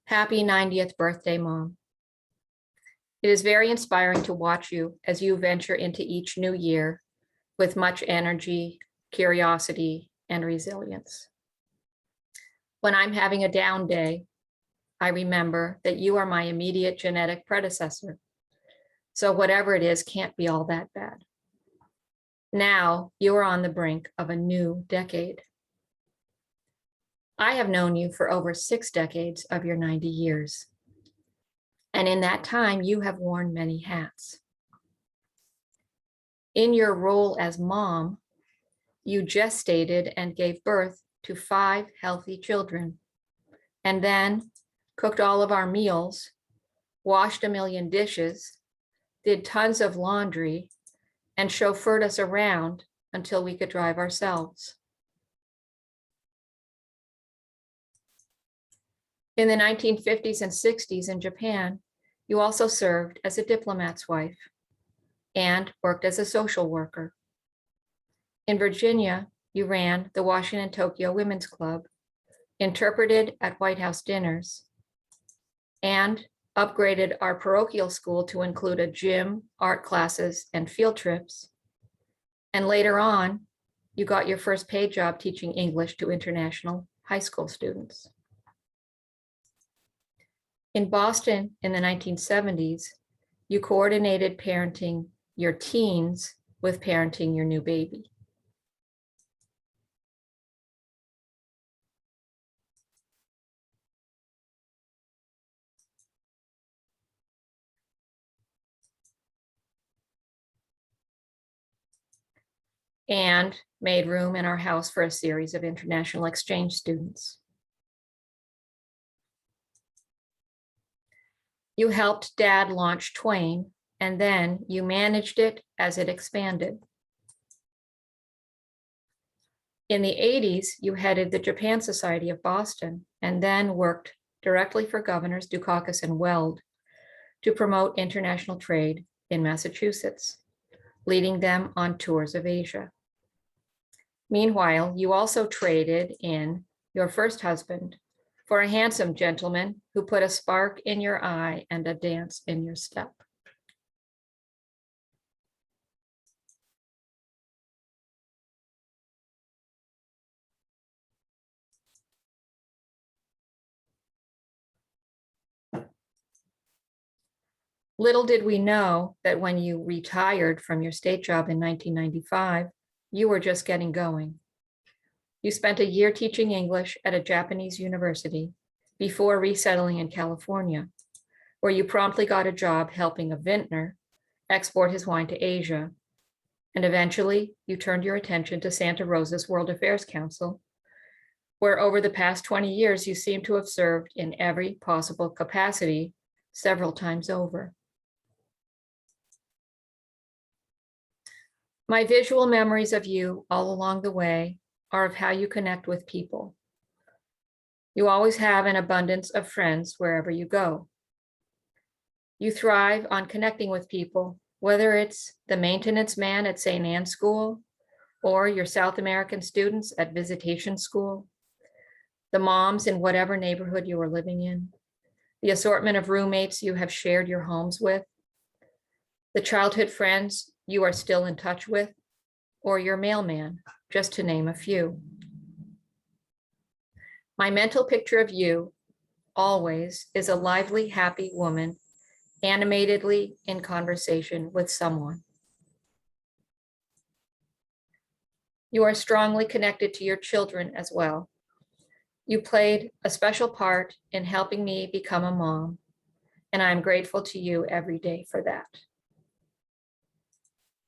Happy 90th birthday, Mom. It is very inspiring to watch you as you venture into each new year with much energy, curiosity, and resilience. When I'm having a down day, I remember that you are my immediate genetic predecessor. So whatever it is can't be all that bad. Now you are on the brink of a new decade. I have known you for over 6 decades of your 90 years. And in that time, you have worn many hats. In your role as mom, you gestated and gave birth to 5 healthy children, and then cooked all of our meals, washed a million dishes, did tons of laundry, and chauffeured us around until we could drive ourselves. In the 1950s and 60s in Japan, you also served as a diplomat's wife and worked as a social worker. In Virginia, you ran the Washington Tokyo Women's Club, interpreted at White House dinners, and upgraded our parochial school to include a gym, art classes, and field trips. And later on, you got your first paid job teaching English to international high school students. In Boston in the 1970s, you coordinated parenting your teens with parenting your new baby. And made room in our house for a series of international exchange students. You helped Dad launch Twain, and then you managed it as it expanded. In the 80s, you headed the Japan Society of Boston, and then worked directly for Governors Dukakis and Weld to promote international trade in Massachusetts, leading them on tours of Asia. Meanwhile, you also traded in your first husband for a handsome gentleman who put a spark in your eye and a dance in your step. Little did we know that when you retired from your state job in 1995, you were just getting going. You spent a year teaching English at a Japanese university before resettling in California, where you promptly got a job helping a vintner export his wine to Asia. And eventually, you turned your attention to Santa Rosa's World Affairs Council, where over the past 20 years, you seem to have served in every possible capacity several times over. My visual memories of you all along the way are of how you connect with people. You always have an abundance of friends wherever you go. You thrive on connecting with people, whether it's the maintenance man at St. Anne's School or your South American students at Visitation School, the moms in whatever neighborhood you are living in, the assortment of roommates you have shared your homes with, the childhood friends you are still in touch with, or your mailman, just to name a few. My mental picture of you always is a lively, happy woman, animatedly in conversation with someone. You are strongly connected to your children as well. You played a special part in helping me become a mom, and I'm grateful to you every day for that.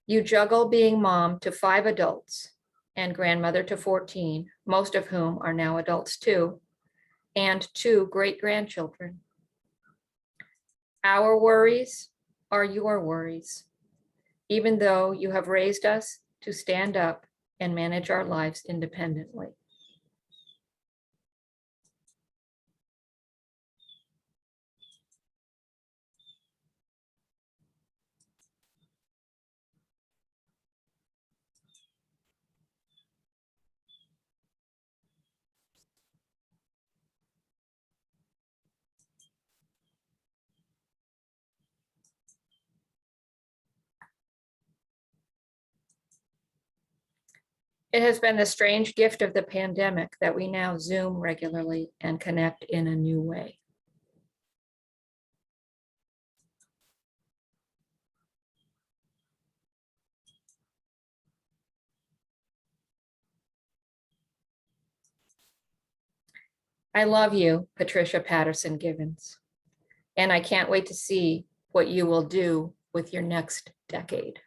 You juggle being mom to 5 adults and grandmother to 14, most of whom are now adults too, and 2 great-grandchildren. Our worries are your worries, even though you have raised us to stand up and manage our lives independently. It has been the strange gift of the pandemic that we now Zoom regularly and connect in a new way. I love you, Patricia Patterson Givens, and I can't wait to see what you will do with your next decade.